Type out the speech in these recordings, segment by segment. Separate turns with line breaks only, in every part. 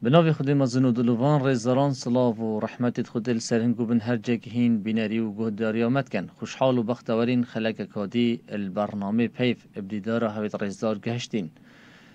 به نام خود مزن و دلوان ریزاران صلاف و رحمت خود سرهنگو بن هر جگ هین بینری و گهداری آمد کن خوشحال و بختورین خلق کادی البرنامه پیف ابدیدار هویت ریزدار گهشتین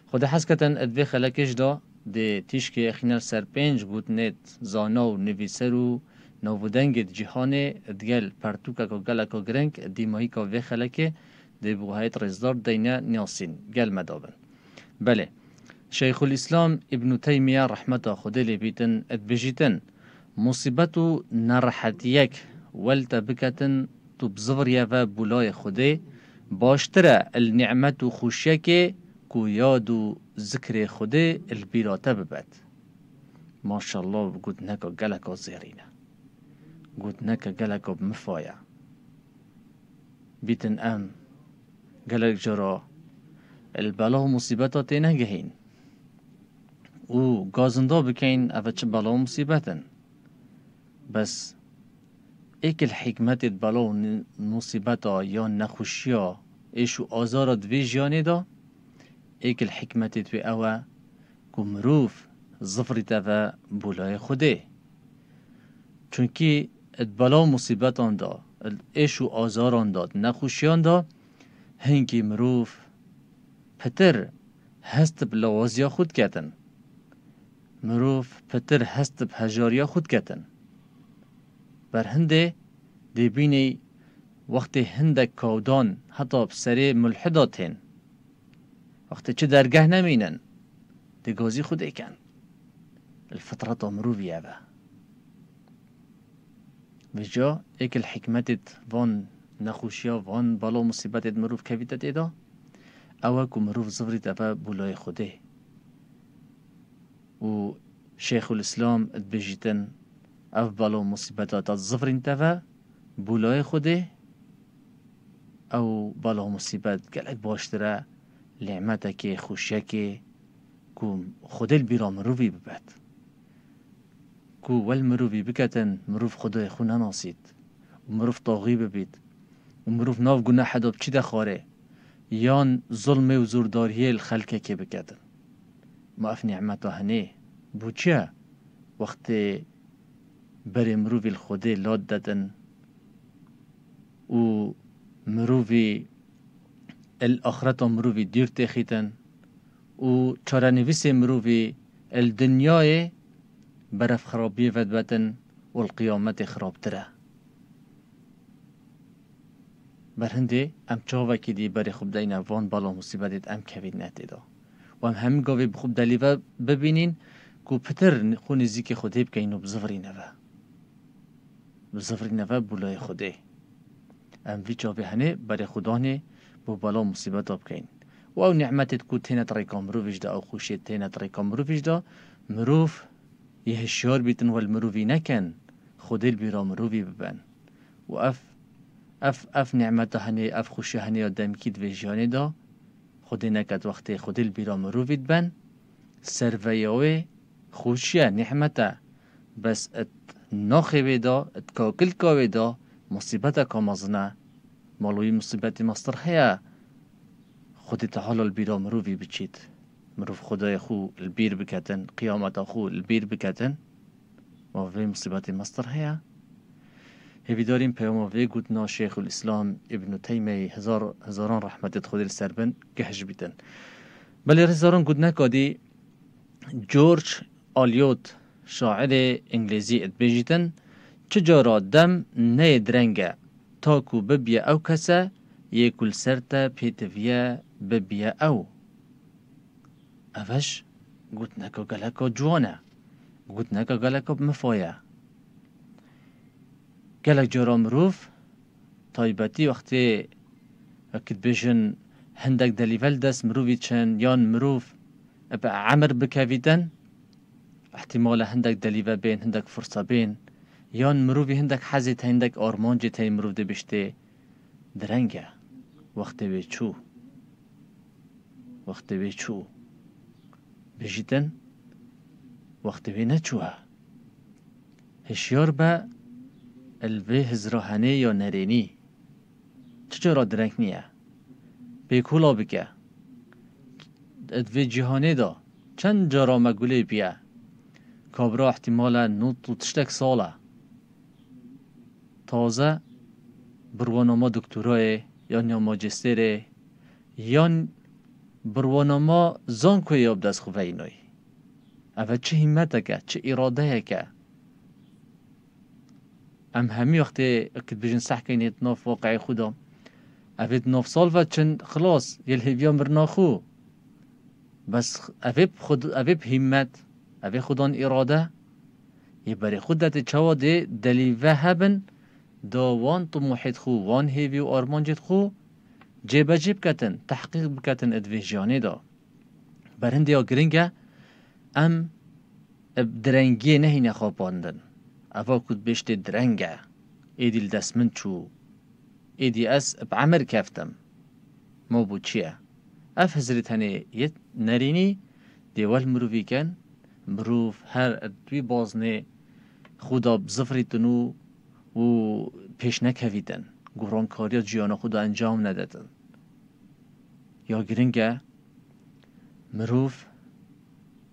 خود حسکتن ادوی خلقش دا ده تیشک اخینال سر پنج گوت نت زانا و نویسر و نوودنگ جهان ادگل پرتوکا که گلکا گرنگ دیمایی که وی خلقه ده بوهایت ریزدار دینا نیاسین گل مدابن. بله شیخ الاسلام ابن تیمیه رحمت خدا لبیتن ادبجیتن مصیبت و نرحتیک ولتا بکتن تو بزوریا و بولای خوده باشتره النعمت و خوشیک کو یاد و ذکر خوده البیراته ببد. ماشاءالله گود نکا گلکا زیرینه گود نکا گلکا بمفایا بیتن ام گلک جرا البلا و مصیبتا تینه گهین او گازنده بکن اوه چه بلا و مصیبتن بس ایک الحکمت بلا و مصیبتا یا نخوشیا ایشو آزار دوی جانه دا ایک الحکمت دوی اوه که مروف ظفرت اوه بولای خوده چونکی بلا و مصیبتان دا ایشو آزاران داد نخوشیان دا هنگی مروف پتر هست بلوازیا خود کتن مروف پتر هست بهجاریا خود کتن بر هنده دی بینی وقت هندک کودان حتی بسری ملحدات هن وقت چه درگه نمینن دی گازی خود ایکن الفطرت مروفی اوه وجا ایک الحکمتت وان نخوشیا وان بالا مصیبتت مروف کویتت ایدا اوه که مروف زفرید اوه بولای خوده و شیخ الاسلام ادبجیتن اف بالا مصیبتات الظفرین تفا بولای خوده او بالا مصیبت گلک باشتره لعمته که خوشیه که خوده البیرا مروفی ببد که ول مروفی بکتن مروف خدای خونه ناسید و مروف طاغی ببید و مروف ناف گناه داب چی دخاره یان ظلم و زورداریه الخلقه که بکتن ما اف نعمتا هنه بو چه وقت بر مروفی الخوده لاد دادن و مروفی الاخرت مروفی دیر تخیتن و چارنویس مروفی الدنیای برف خرابی ودبتن و القیامت خراب تره برهنده ام چاوه که دی بر خوب دین وان بالا مصیبتت ام کوید نتیدا و هم گاوی بخوب دلیوه ببینین که پتر خونی زیک خوده بکنین و بزفری نوه بولای خوده ام وی چاوه هنه بر خودانه بو بالا مصیبت بکنین و او نعمتت که تینت ریکا مروفش دا او خوشیت تینت ریکا مروفش دا مروف یه هشیار بیتن و المروفی نکن خوده البیرا مروفی ببن و اف نعمت هنه اف خوشی هنه دمکید و جانه دا خود نکد وقتی خود البیرا مروفید بن سرویاوه خوشیه نعمته بس ات ناخوه دا ات کاکل کاوه دا مصیبت کامازنه مالوی مصیبت مستر خیه خود تعالی البیرا مروفی بچید مروف خدای خو البیر بکتن قیامت خو البیر بکتن و وی مصیبت مستر خیه هیوی داریم پیام وی گوتنا شیخ الاسلام ابن تیمیه هزاران رحمت خود السربن گهج بیتن بله هزاران گوتنا کادی جورج آلیوت شاعر انگلیزی ادبیجیتن چجارا دم نه درنگه تاکو ببیه او کسه یکل سرتا پیتویه ببیه او اوش گوتنا که گلکا جوانه گوتنا که گلکا بمفایه گلک جارا مروف تایبتی وقتی اکد بیشن هندک دلیول دست مروفی چن یان مروف ابا عمر بکویدن احتمال هندک دلیول بین هندک فرصه بین یان مروفی هندک حزیت هندک آرمانجی تای مروف ده بشته درنگه وقتی بی چو بجیدن وقتی بی نچوه هشیار با الوی هزراهنه یا نرینی چجورا درنگ نیه بیکولا بگه ادوی جهانه دا چند جارا مگوله بیا کابرا احتمالا نوت و تشتک ساله تازه بروانما دکترای یا ماجستره یا بروانما زان که یاب دست خواه اینای اوه چه همته که چه اراده که همی وقتی اکد بجن صح کنید ناف واقع خدا اوه ناف سال و چند خلاص یل هیویان برناخو بس اوه همت اوه خودان اراده یه برای خودت چوا ده دلیوه هبن دا وان طموحت خو وان هیوی و آرمانجت خو جیب جیب کتن تحقیق بکتن ادویجانه دا برهنده یا گرنگه ام درنگی نهی نخواباندن اوه کد بشت درنگه ایدی الدسمن چو ایدی اس بعمر کفتم مو بو چیه اف حضرت هنه یه نرینی دیوال مروفی کن مروف هر دوی بازنه خدا بزفری تنو و پیش نکویدن گرانکاری جیان خدا انجام ندادن یا گرنگه مروف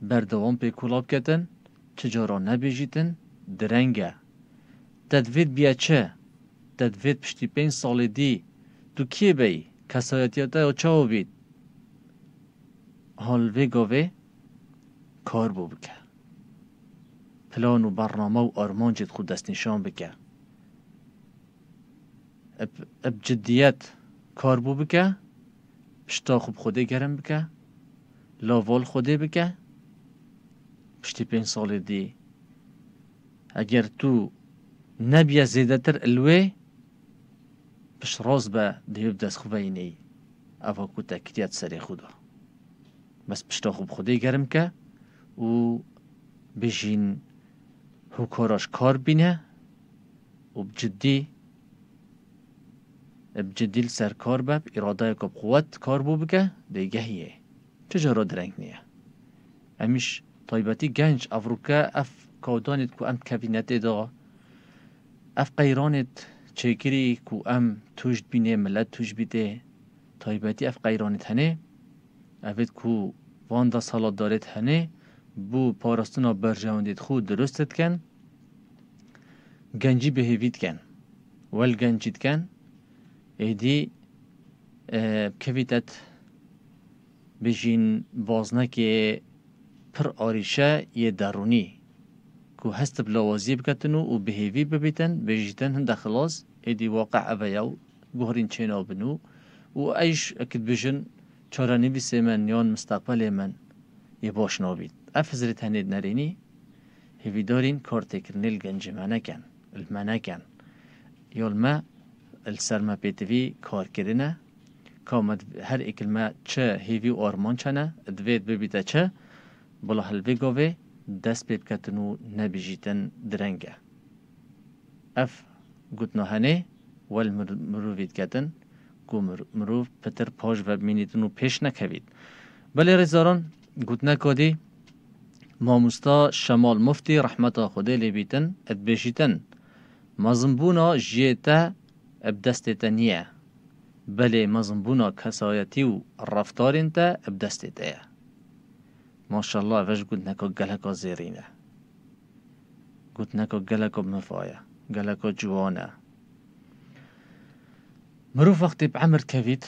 بردوام پی کلاب کتن چجارا نبیجیتن درنگه تدوید بیا چه تدوید پشتی 5 سال دی تو کیه بی کسایتیاتا یا چاو بید حال گاوه کار بو بکه پلان و برنامه و آرمانجت خود دست نشان بکه اب جدیت کار بو بکه پشتا خوب خوده گرم بکه لاوال خوده بکه پشتی 5 سال دی اگر تو نبیه زیده تر الوه پشت راز به دیوب دست خوبه اینی اوه کو تکتیت سری خودا بس پشتا خوب خوده گرم که و بجین هکاراش کار بینه و بجدی سر کار بب اراده که بقوت کار بو بکه دیگه هیه چجارا درنگ نیه امیش طایبتی گنج افروکه اف کودانت کو ام کبینت دا اف قیرانت چکری کو ام توجد بینه ملت توج بیده طایبتی اف قیرانت هنه اوید کو واندا سالات دارد هنه بو پارستونا برجاوندید خود درستت کن گنجی بهوید کن ول گنجید کن ایدی کویتت بجین بازنه که پر آریشه یه درونی کو هست بلاوازی بکتنو و بهوی ببیتن بجیتن هنده خلاص ایدی واقع اویاو گوهرین چینا بنو و ایش اکد بجن چارانی بیسه من یان مستقبل من یه باش نابید اف حضرت هنید نرینی هیوی دارین کار تکرنی الگنج منکن المنکن یال ما السرما پیتوی کار کرنه کامد هر اکلمه چه هیوی و آرمان چنه دوید ببیده چه بلا حلوی گاوه دست بید کتنو نبیجیتن درنگه اف گوتنا هنه وال مروفید کتن کو مروف پتر پاش و بینیتنو پیش نکوید بله رزاران گوتنا کادی ماموستا شمال مفتی رحمت خوده لیبیتن ادبیشیتن مزنبونا جیتا ابدستتا نیه بله مزنبونا کسایتی و رفتارین تا ابدستتا ماشاءالله وش گوتنا که گلکا زیرینه گوتنا که گلکا مفایه گلکا جوانه مروف وقتی بعمر کوید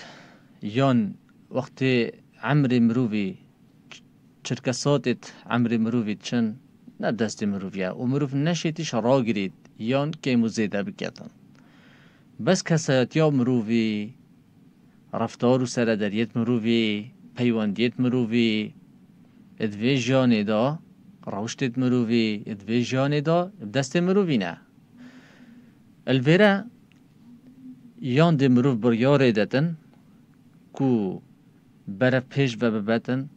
یان وقتی عمر مروفی چرکساتت عمر مروفی چن نه دست مروفیه و مروف نشیتیش را گرید یان که مزیده بکتن بس کسایتیا مروفی رفتار و سردریت مروفی پیواندیت مروفی ادوی جانه دا روشتت مروفی ادوی جانه دا دست مروفی نه الویره یان ده مروف بریاره دتن کو برف پیش و ببتن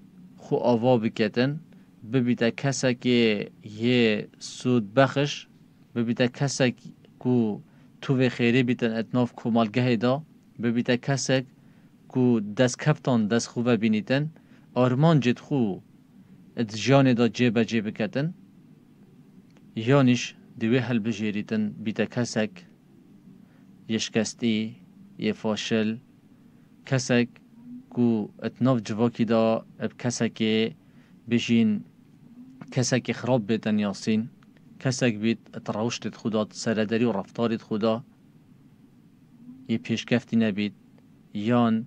خو آوا بکتن ببیده کسا که یه سود بخش ببیده کسا کو تو خیری بیتن اتناف کمالگه دا ببیده کسا کو دست کفتان دست خوبه بینیتن آرمان جد خو ات جان دا جیب جیب کتن یانش دوی حل بجیریتن بیده کسا یشکستی یه فاشل کسا کو اتناف جواکی دا اب کسا که بجین کسک خراب بیتن یاسین، کسک بیت تراوشت خدا سرداری و رفتارت خدا یه پیشکفتی نبید یان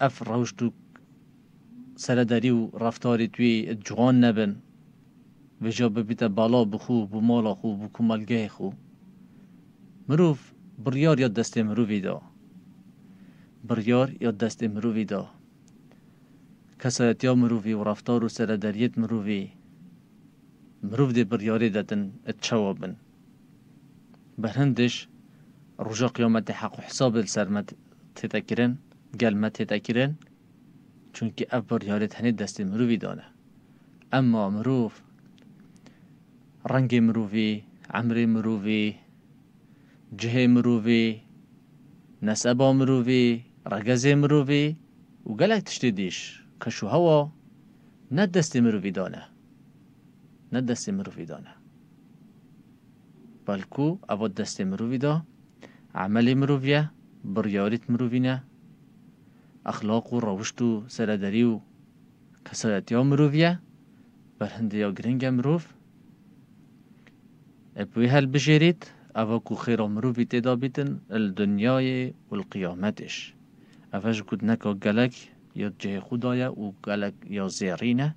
اف روشت و سرداری و رفتاری توی جوان نبن و جا ببیت بالا بخو بمالا خو بکمالگه خو مروف بریار یا دست مروفی دا بریار یا دست مروفی دا کسایت یا مروفی و رفتار و سرداریت مروفی مروف دی بریاری دادن اتشوابن برهندش رجا قیامت حق و حساب السرمت تتکرن قلمت تتکرن چونکه اف بریارت هنی دست مروفی دانه اما مروف رنگ مروفی عمر مروفی جه مروفی نسبا مروفی رگز مروفی و گلک تشتیدیش کشو هوا نه دست مروفی دانه نه دست مروفی دانه بلکو او دست مروفی دا عمل مروفیه بریاریت مروفینه اخلاق و روشت و سرداری و کسایت یا مروفیه برهنده یا گرنگ مروف ابوی هل بجرید اوه کو خیر مروفی تدا بیتن الدنیای و القیامتش اوهش کد نکا گلک یا جه خدایا و گلک یا زیرینه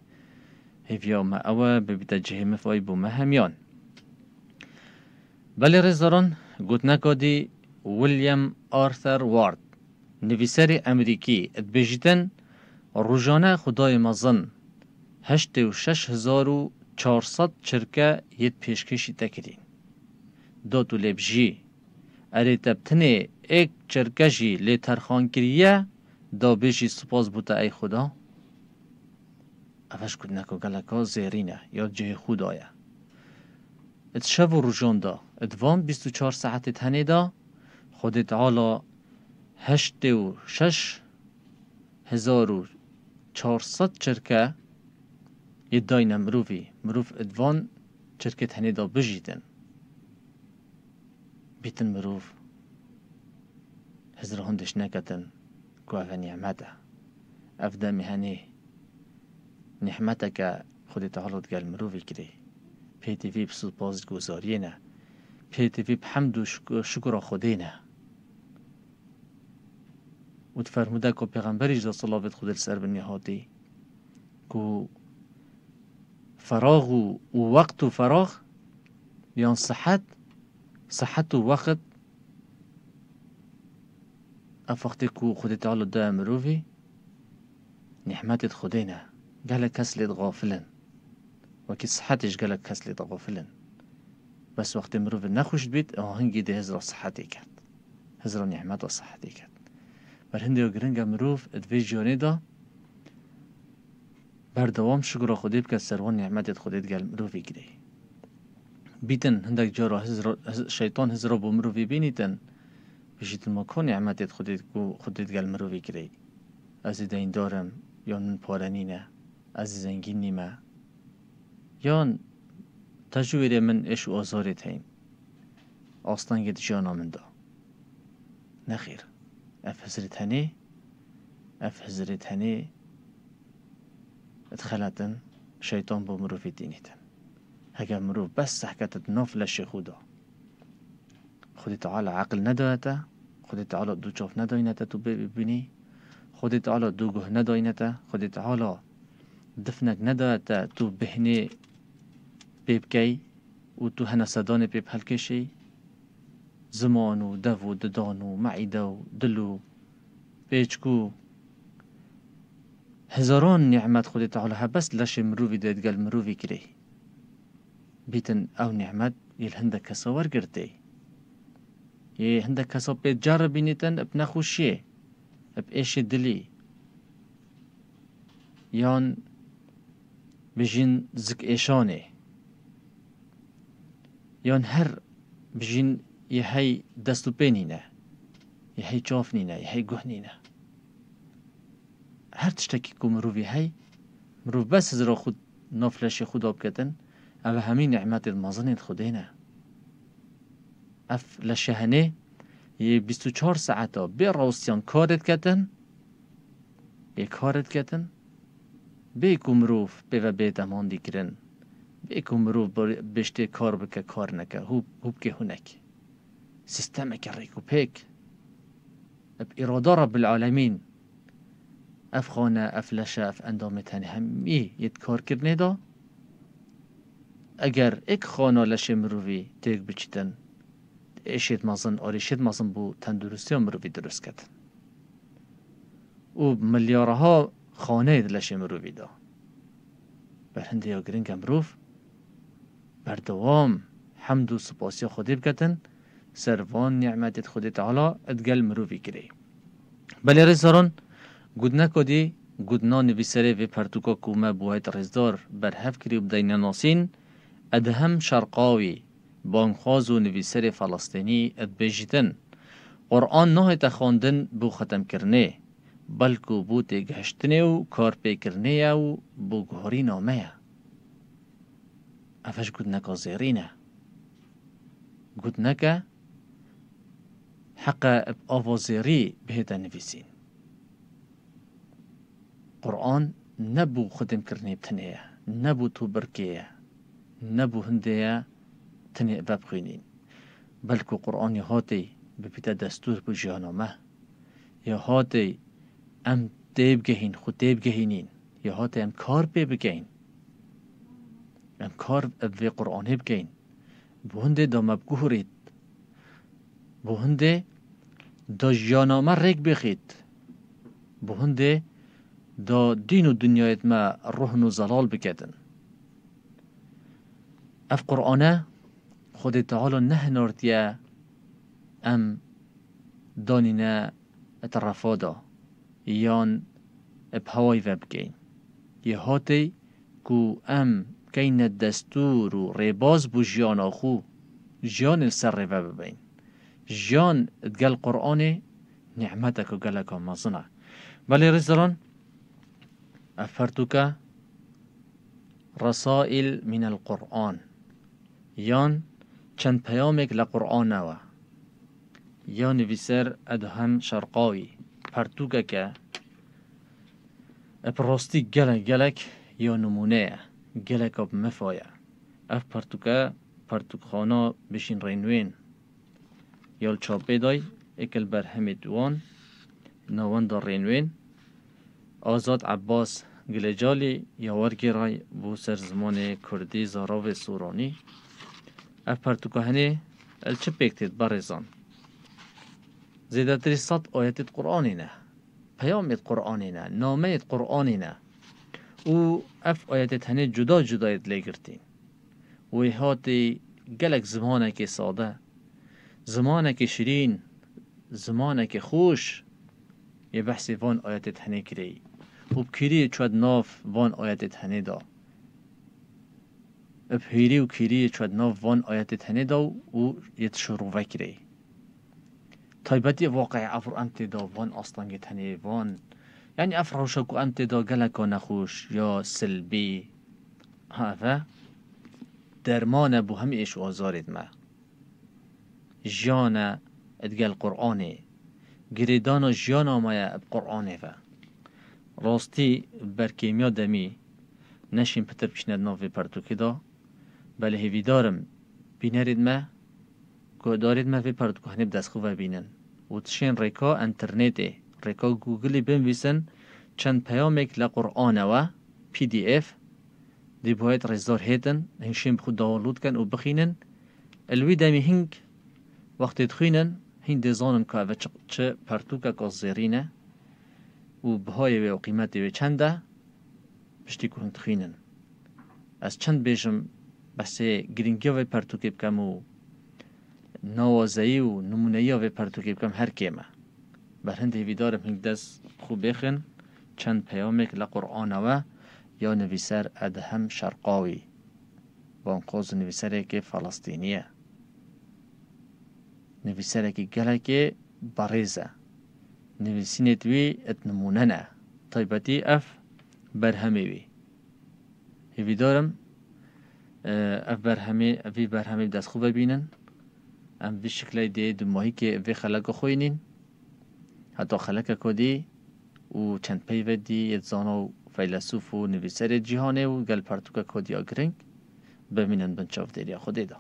هفیا ما اوه ببیت جه مفای بو مهمیان بله رزداران گوت نکا دی ویلیام آرثر وارد نویسر امریکی ادبیجیتن روزانه خدای مزن 86,400 چرکه یت پیشکشی تکرین دو لبجی اری تبتنه ایک چرکشی لی ترخان کریه دا بیشی سپاس بوده ای خدا افش کد نکو گلکا زیرینه یا جه خدایه ات شب و روزان دا ادوان 24 ساعت تنه دا خود تعالی 86,400 چرکه یداین مروف ادوان چرکه تنه دا بجیدن بیتن مروف هزر هندش نکتن که اوه نعمته افده مهنه نعمته که خود تعالی دگل مروفی کری پیتی وی بسپاس گذاریه نه پیتی وی بحمد و شکر خوده نه و تفرموده که پیغمبری جدا صلوات خود السر بنیهاتی که فراغ و وقت و فراغ یان صحت و وقت افاقتی که خود تعالی ده مروفی نعمتت خوده نه گله کس لید غافلن وکی صحتش گله کس لید غافلن بس وقتی مروف نخوشت بید هنگی ده هزرا صحتی کرد هزرا نعمت و صحتی کرد بر هندی و گرنگ مروف ادوی جانه دا بردوام شکر خودی بکد سروان نعمتت خودت گل مروفی گری بیتن هندک جارا شیطان هزرا بو مروفی بینیتن بشیتن ما که نعمتت خودت گل مروفی گری از دین دارم یا من پارنینه از زنگین نیمه یا تجویر من اش و آزارت هین آستانگت جانا من دا نخیر اف حضرت هنی ادخلتن شیطان با مروفی دینیتن اگر مروف بس سحکتت نافلش خدا خود تعالی عقل ندایته خود تعالی دو چاف نداینته تو ببینی خود تعالی دو گه نداینته خود تعالی دفنک ندایته تو بهنه ببکی و تو هنه صدان بب حلکشی زمان و دو و ددان و معیده و دلو پیچکو هزاران نعمت خود تعالی بس لش مروفی داد قال مروفی کری بیتن او نعمت یل هنده کسا ورگرده یه هنده کسا پید جار بینیتن اب نخوشیه اب ایش دلی یان بجین زک ایشانه یان هر بجین یه هی دستو پینینه یه هی چاف نینه یه هی گوه نینه هر تشتکی که مروفی هی مروف بس زرا خود نافلش خدا بکتن او همین نعمت المازنید خودینه اف لشهنه یه 24 ساعتا بی راستیان کارت کتن یه کارت کتن بیکو مروف به بیت امان دیگرن بیکو مروف بشته کار بکه کار نکه هوب که هنک سیستم که ریکو پیک اب اراده رب العالمین اف خانه اف لشه اف اندامتنی همی ید کار کرنه دا اگر ایک خانه لشه مروفی تیک بچیتن ایشید مازن آریشید مازن بو تندرستی مروفی درست کتن و ملیارها خانه لشه مروفی دا بر هنده یا گرنگ مروف بر دوام حمد و سپاسی خودی بکتن سروان نعمت خودی تعالی ادگل مروفی کری بلی رزاران گود نکدی گود نویسره و پرتوکا کومه بوهایت رزدار بر هف کری بدین ناسین ادهم شرقاوی بانخواز و نویسر فلسطینی ادبیجتن قرآن نهایت خواندن بو ختم کرنه بلکو بو تگهشتنه و کار پی کرنه و بو گهاری نامه افش گود نکا زیرینه گود نکا حق آوازیری بهت نویسین قرآن نبو خدم کرنه بتنه نبو تو برکیه نبو هنده تنه ببخینین بلکو قرآن هاتی بپیتا دستور بو جهنامه یا هاتی ام دیب گهین خود دیب گهینین یا هاتی ام کار بی بگین ام کار به قرآن بگین بو هنده دا مبگوهرید بو هنده دا جهنامه ریک بخید بو هنده دا دین و دنیایت ما روح و زلال بکدن اف قرآنه خود تعالی نه نارتیه ام دانینه اترافادا یان بهوای وبگین یه هاتی کو ام کین دستور و ریباز بو جیان آخو جیان سر و ببین جیان ادگل قرآن نعمتک و گلک مازنه بلی رزران افرتوکا رسائل من القرآن یان چند پیامک لقرآن نوا یا نویسر ادهم شرقاوی پرتوکا که اپراستی گلک یا نمونه گلک اب مفایا اف پرتوک خانا بشین رینوین یا چاپه دای اکل برهم دوان نوان در رینوین آزاد عباس گلجالی یا ورگیرای بو سر زمان کردی زاراو سورانی اف پرتوکا هنه الچه پیکتید برزان زیده تری 100 آیت قرآنی نه پیام قرآنی نه نامه قرآنی نه و اف آیت هنه جدا جدایت لگرتین و هاتی گلک زمانه که ساده زمانه که شیرین زمانه که خوش یه بحثی وان آیت هنه کری و بکیری چود ناف وان آیت هنه دا بهیری و کیری چود ناف وان آیت هنه دا و یت شروع کری تایبتی واقع افر انت دا وان اصلا گتنه وان یعنی افروشا کو انت دا گلکا نخوش یا سلبی ها درمان بو همی ایش آزارید ما جانا ادگل قرآنه گریدانا جانا مایا قرآنه و راستی برکیمیا دمی نشین پتر بشند ناوی پرتوکی دا بله هیوی دارم بینرید ما که دارید ما وی پرتوکو هنب دست خواه بینن و تشین ریکا انترنته ریکا گوگلی بنویسن چند پیامک لقرآن و PDF دی باید رزدار هیتن هنشین بخود داونلود کن و بخینن الوی دمی هنگ وقتی تخینن هین دیزانن که و چه پرتوکا که زیرینه و بهای و قیمتی و چنده بشتی که هنگ تخینن از چند بیشم بس گرینگی و پرتوکی بکم و نوازایی و نمونهی و پرتوکی بکم هر کیمه بر هنده ویدارم هنگ دست خوب بخین چند پیامک لقرآن و یا نویسر ادهم شرقاوی بانقوز نویسره که فلسطینیه نویسره که گله که بریزه نویسینه توی اتنمونه نه طیبتی اف برهمه وی هیوی دارم اف برهمه دست خوب ببینن ام وی شکلی دی دو ماهی که وی خلق خوینین حتی خلق کدی و چند پیودی یزانو فیلسوف و نویسر جهانه و گل پرتوکا کودیا گرنگ ببینن بنچاف دیریا خودی دا